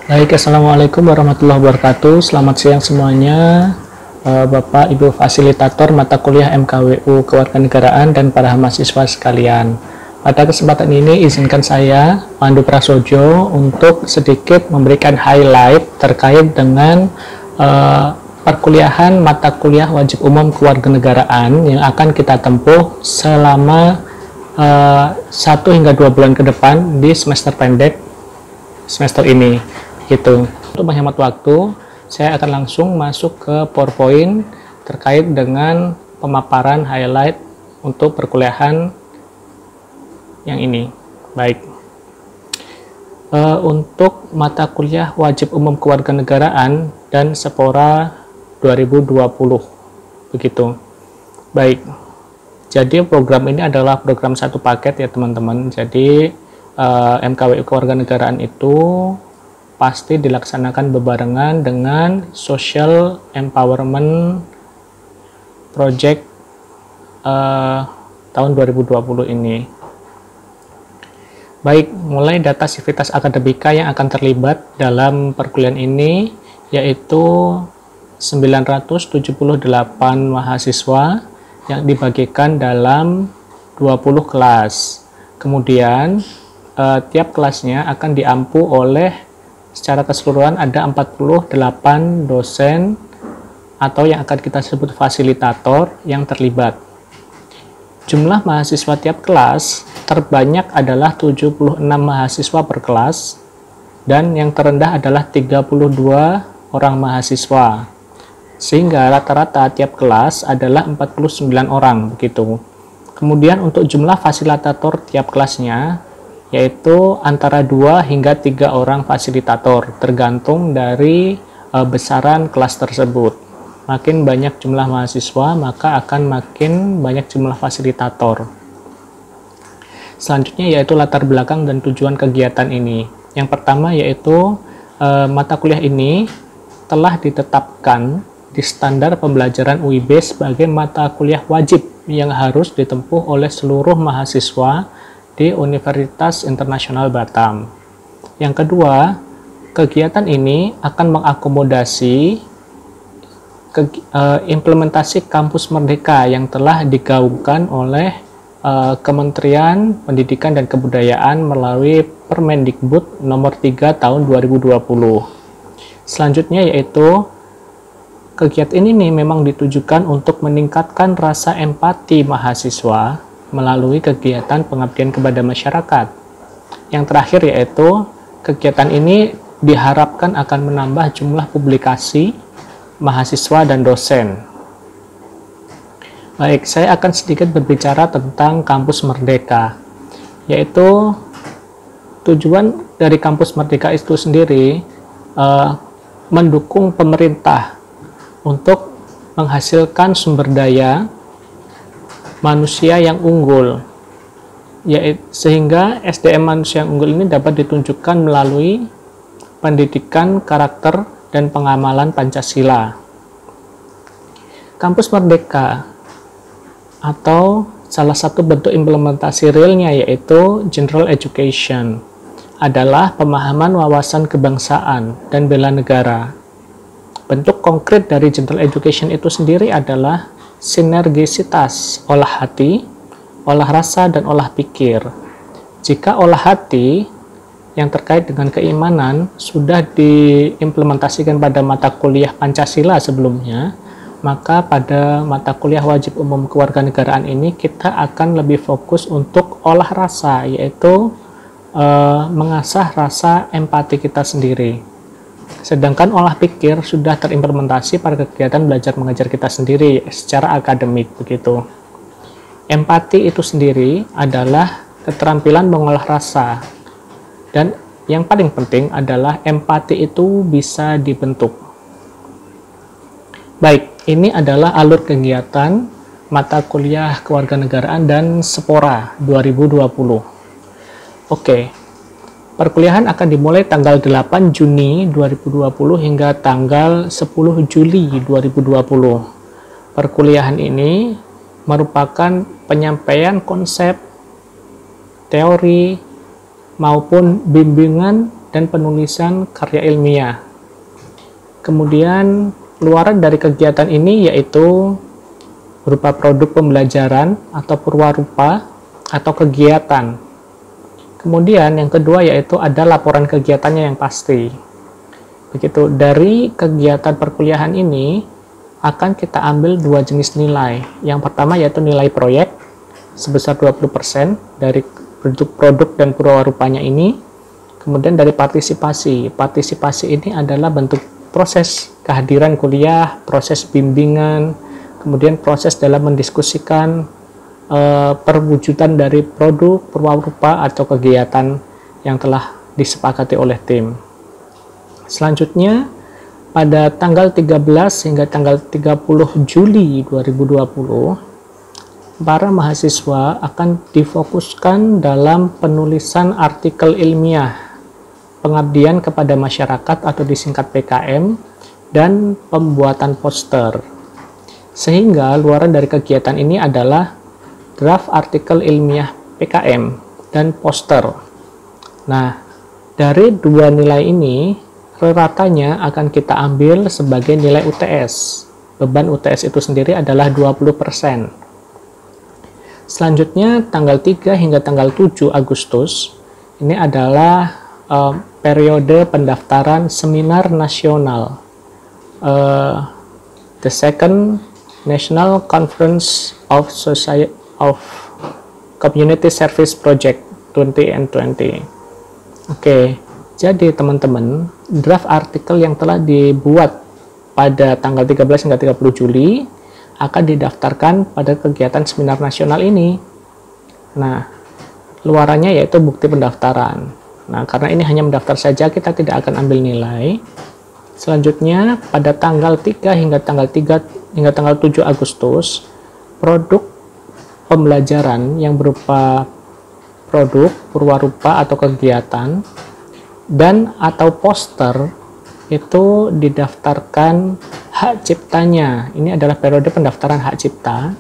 Baik, Assalamualaikum warahmatullahi wabarakatuh. Selamat siang semuanya, Bapak, Ibu Fasilitator mata kuliah MKWU Kewarganegaraan dan para mahasiswa sekalian. Pada kesempatan ini, izinkan saya, Pandu Prasojo, untuk sedikit memberikan highlight terkait dengan perkuliahan mata kuliah wajib umum kewarganegaraan yang akan kita tempuh selama 1 hingga 2 bulan ke depan di semester pendek semester ini. Gitu. Untuk menghemat waktu, saya akan langsung masuk ke PowerPoint terkait dengan pemaparan highlight untuk perkuliahan yang ini. Baik. Untuk mata kuliah wajib umum kewarganegaraan dan Sepora 2020. Begitu. Baik. Jadi program ini adalah program satu paket ya teman-teman. Jadi MKWU kewarganegaraan itu pasti dilaksanakan bebarengan dengan Social Empowerment Project tahun 2020 ini. Baik, mulai data sivitas akademika yang akan terlibat dalam perkuliahan ini yaitu 978 mahasiswa yang dibagikan dalam 20 kelas. Kemudian tiap kelasnya akan diampu oleh secara keseluruhan ada 48 dosen atau yang akan kita sebut fasilitator yang terlibat. Jumlah mahasiswa tiap kelas terbanyak adalah 76 mahasiswa per kelas dan yang terendah adalah 32 orang mahasiswa. Sehingga rata-rata tiap kelas adalah 49 orang begitu. Kemudian untuk jumlah fasilitator tiap kelasnya yaitu antara 2 hingga 3 orang fasilitator, tergantung dari besaran kelas tersebut. Makin banyak jumlah mahasiswa, maka akan makin banyak jumlah fasilitator. Selanjutnya yaitu latar belakang dan tujuan kegiatan ini. Yang pertama yaitu mata kuliah ini telah ditetapkan di standar pembelajaran UIB sebagai mata kuliah wajib yang harus ditempuh oleh seluruh mahasiswa di Universitas Internasional Batam. Yang kedua, kegiatan ini akan mengakomodasi implementasi Kampus Merdeka yang telah digaungkan oleh Kementerian Pendidikan dan Kebudayaan melalui Permendikbud nomor 3 tahun 2020. Selanjutnya yaitu kegiatan ini memang ditujukan untuk meningkatkan rasa empati mahasiswa melalui kegiatan pengabdian kepada masyarakat. Yang terakhir yaitu kegiatan ini diharapkan akan menambah jumlah publikasi mahasiswa dan dosen. Baik, saya akan sedikit berbicara tentang Kampus Merdeka, yaitu tujuan dari Kampus Merdeka itu sendiri mendukung pemerintah untuk menghasilkan sumber daya manusia yang unggul, yaitu sehingga SDM manusia yang unggul ini dapat ditunjukkan melalui pendidikan karakter dan pengamalan Pancasila. Kampus Merdeka atau salah satu bentuk implementasi realnya yaitu General Education adalah pemahaman wawasan kebangsaan dan bela negara. Bentuk konkret dari General Education itu sendiri adalah sinergisitas olah hati, olah rasa, dan olah pikir. Jika olah hati yang terkait dengan keimanan sudah diimplementasikan pada mata kuliah Pancasila sebelumnya, maka pada mata kuliah wajib umum kewarganegaraan ini kita akan lebih fokus untuk olah rasa, yaitu mengasah rasa empati kita sendiri. Sedangkan olah pikir sudah terimplementasi pada kegiatan belajar mengajar kita sendiri secara akademik begitu. Empati itu sendiri adalah keterampilan mengolah rasa. Dan yang paling penting adalah empati itu bisa dibentuk. Baik, ini adalah alur kegiatan mata kuliah kewarganegaraan dan Sepora 2020. Oke. Perkuliahan akan dimulai tanggal 8 Juni 2020 hingga tanggal 10 Juli 2020. Perkuliahan ini merupakan penyampaian konsep, teori, maupun bimbingan dan penulisan karya ilmiah. Kemudian luaran dari kegiatan ini yaitu berupa produk pembelajaran atau purwarupa atau kegiatan. Kemudian yang kedua yaitu ada laporan kegiatannya yang pasti. Begitu, dari kegiatan perkuliahan ini akan kita ambil dua jenis nilai. Yang pertama yaitu nilai proyek sebesar 20% dari produk dan purwarupanya ini. Kemudian dari partisipasi. Partisipasi ini adalah bentuk proses kehadiran kuliah, proses bimbingan, kemudian proses dalam mendiskusikan perwujudan dari produk, purwarupa atau kegiatan yang telah disepakati oleh tim. Selanjutnya, pada tanggal 13 hingga tanggal 30 Juli 2020, para mahasiswa akan difokuskan dalam penulisan artikel ilmiah, pengabdian kepada masyarakat atau disingkat PKM, dan pembuatan poster. Sehingga luaran dari kegiatan ini adalah draft artikel ilmiah PKM dan poster. Nah, dari dua nilai ini, ratanya akan kita ambil sebagai nilai UTS. Beban UTS itu sendiri adalah 20%. Selanjutnya, tanggal 3 hingga tanggal 7 Agustus, ini adalah periode pendaftaran seminar nasional. The second National Conference of Community Service Project 2020. Oke, jadi teman-teman, draft artikel yang telah dibuat pada tanggal 13 hingga 30 Juli akan didaftarkan pada kegiatan seminar nasional ini. Nah, luarannya yaitu bukti pendaftaran. Nah, karena ini hanya mendaftar saja, kita tidak akan ambil nilai. Selanjutnya, pada tanggal 3 hingga tanggal 7 Agustus, produk pembelajaran yang berupa produk, purwarupa atau kegiatan, dan atau poster itu didaftarkan hak ciptanya. Ini adalah periode pendaftaran hak cipta,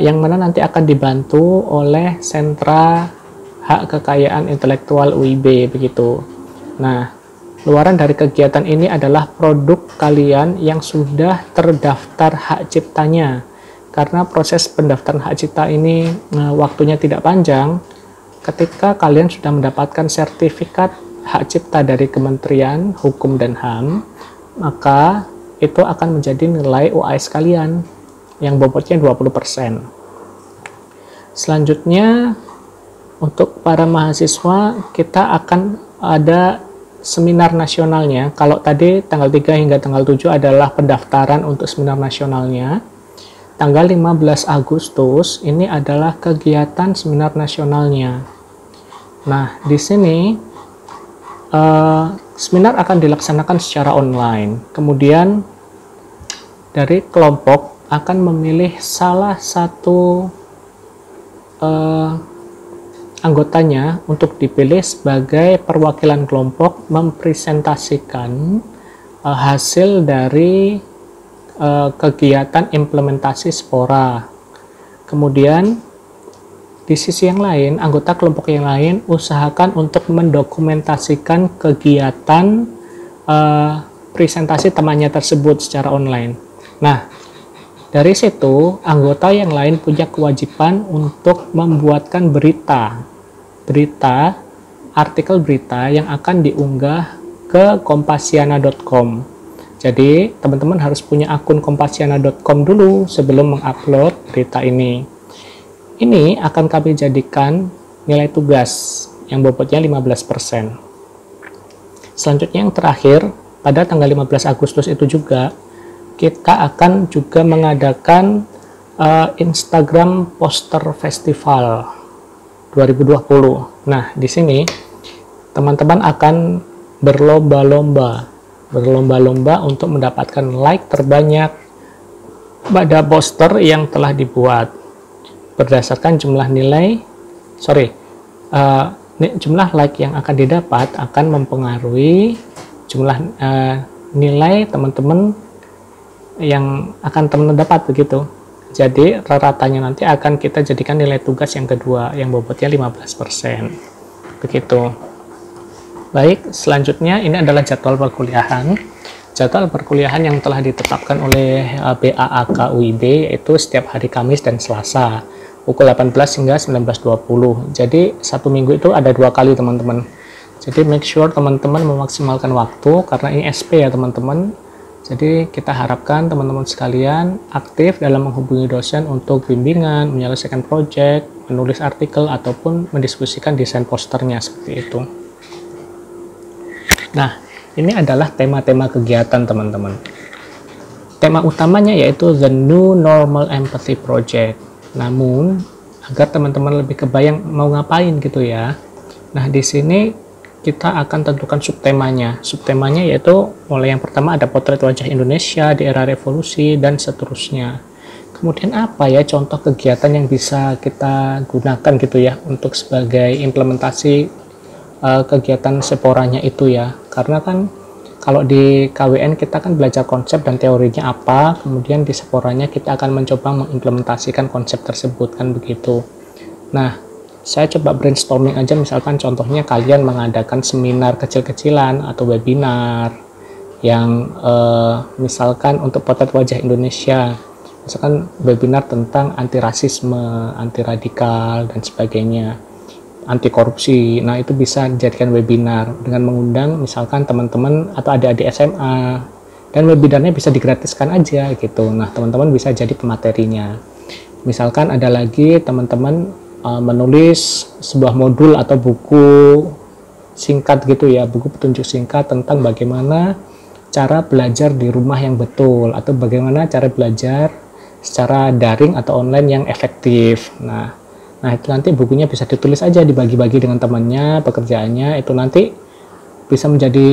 yang mana nanti akan dibantu oleh Sentra Hak Kekayaan Intelektual UIB, begitu. Nah, luaran dari kegiatan ini adalah produk kalian yang sudah terdaftar hak ciptanya. Karena proses pendaftaran hak cipta ini waktunya tidak panjang, ketika kalian sudah mendapatkan sertifikat hak cipta dari Kementerian Hukum dan HAM, maka itu akan menjadi nilai UAS kalian yang bobotnya 20%. Selanjutnya, untuk para mahasiswa, kita akan ada seminar nasionalnya. Kalau tadi tanggal 3 hingga tanggal 7 adalah pendaftaran untuk seminar nasionalnya. Tanggal 15 Agustus ini adalah kegiatan seminar nasionalnya. Nah, di sini seminar akan dilaksanakan secara online. Kemudian dari kelompok akan memilih salah satu anggotanya untuk dipilih sebagai perwakilan kelompok mempresentasikan hasil dari kegiatan implementasi Spora. Kemudian di sisi yang lain, anggota kelompok yang lain usahakan untuk mendokumentasikan kegiatan presentasi temannya tersebut secara online. Nah, dari situ anggota yang lain punya kewajiban untuk membuatkan artikel berita yang akan diunggah ke kompasiana.com. Jadi, teman-teman harus punya akun kompasiana.com dulu sebelum mengupload berita ini. Ini akan kami jadikan nilai tugas yang bobotnya 15%. Selanjutnya yang terakhir, pada tanggal 15 Agustus itu juga, kita akan juga mengadakan Instagram Poster Festival 2020. Nah, di sini teman-teman akan berlomba-lomba untuk mendapatkan like terbanyak pada poster yang telah dibuat berdasarkan jumlah jumlah like yang akan didapat akan mempengaruhi jumlah nilai teman-teman yang akan teman-teman dapat, begitu. Jadi ratanya nanti akan kita jadikan nilai tugas yang kedua yang bobotnya 15%, begitu. Baik, selanjutnya ini adalah jadwal perkuliahan. Jadwal perkuliahan yang telah ditetapkan oleh BAAK UIB yaitu setiap hari Kamis dan Selasa pukul 18 hingga 19.20. Jadi satu minggu itu ada 2 kali teman-teman. Jadi make sure teman-teman memaksimalkan waktu karena ini SP ya teman-teman. Jadi kita harapkan teman-teman sekalian aktif dalam menghubungi dosen untuk bimbingan, menyelesaikan proyek, menulis artikel, ataupun mendiskusikan desain posternya seperti itu. Nah, ini adalah tema-tema kegiatan teman-teman. Tema utamanya yaitu The New Normal Empathy Project. Namun, agar teman-teman lebih kebayang mau ngapain gitu ya. Nah, di sini kita akan tentukan subtemanya. Subtemanya yaitu mulai yang pertama ada potret wajah Indonesia di era revolusi dan seterusnya. Kemudian apa ya contoh kegiatan yang bisa kita gunakan gitu ya untuk sebagai implementasi kegiatan seporanya itu ya. Karena kan kalau di KWN kita kan belajar konsep dan teorinya apa, kemudian di seporanya kita akan mencoba mengimplementasikan konsep tersebut kan begitu. Nah, saya coba brainstorming aja, misalkan contohnya kalian mengadakan seminar kecil-kecilan atau webinar yang misalkan untuk potret wajah Indonesia, misalkan webinar tentang anti rasisme, anti radikal dan sebagainya, anti korupsi. Nah, itu bisa dijadikan webinar dengan mengundang misalkan teman-teman atau adik-adik SMA, dan webinarnya bisa digratiskan aja gitu. Nah, teman-teman bisa jadi pematerinya. Misalkan ada lagi teman-teman menulis sebuah modul atau buku singkat gitu ya, buku petunjuk singkat tentang bagaimana cara belajar di rumah yang betul atau bagaimana cara belajar secara daring atau online yang efektif. Nah itu nanti bukunya bisa ditulis aja, dibagi-bagi dengan temannya, pekerjaannya itu nanti bisa menjadi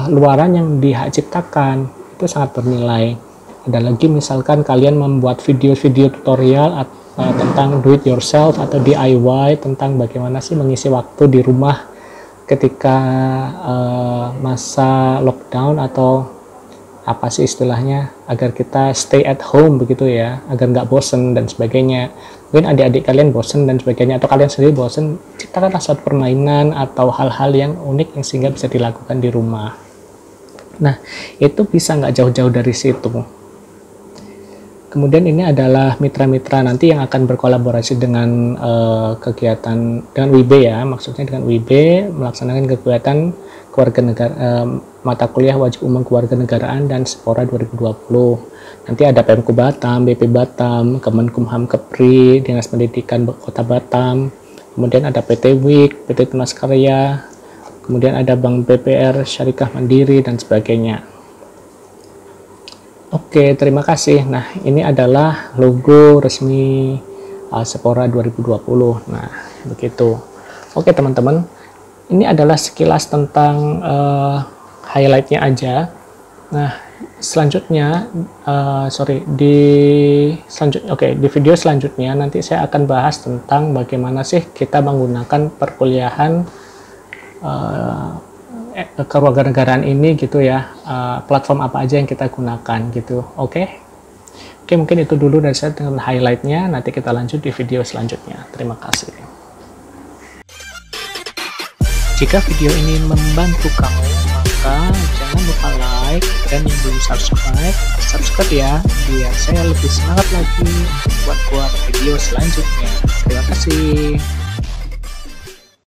luaran yang dihak ciptakan, itu sangat bernilai. Ada lagi misalkan kalian membuat video-video tutorial tentang do it yourself atau DIY tentang bagaimana sih mengisi waktu di rumah ketika masa lockdown atau apa sih istilahnya agar kita stay at home begitu ya, agar nggak bosen dan sebagainya. Mungkin adik-adik kalian bosen dan sebagainya atau kalian sendiri bosen, ciptakanlah suatu permainan atau hal-hal yang unik yang sehingga bisa dilakukan di rumah. Nah itu bisa nggak jauh-jauh dari situ. Kemudian ini adalah mitra-mitra nanti yang akan berkolaborasi dengan kegiatan dengan WIB ya, maksudnya dengan WIB melaksanakan kegiatan mata kuliah wajib umum kewarganegaraan dan Sepora 2020. Nanti ada Pemko Batam, BP Batam, Kemenkumham Kepri, Dinas Pendidikan Kota Batam, kemudian ada PT WIK, PT Tunas Karya, kemudian ada Bank BPR, Syarikat Mandiri dan sebagainya. Oke, terima kasih. Nah, ini adalah logo resmi Sepora 2020. Nah, begitu. Oke, teman-teman. Ini adalah sekilas tentang highlight-nya aja. Nah, selanjutnya, di video selanjutnya nanti saya akan bahas tentang bagaimana sih kita menggunakan perkuliahan kewarganegaraan ini gitu ya, platform apa aja yang kita gunakan gitu. Oke, mungkin itu dulu dari saya dengan highlightnya. Nanti kita lanjut di video selanjutnya. Terima kasih. Jika video ini membantu kamu, maka jangan lupa like dan yang belum subscribe ya, biar saya lebih semangat lagi untuk buat video selanjutnya. Terima kasih.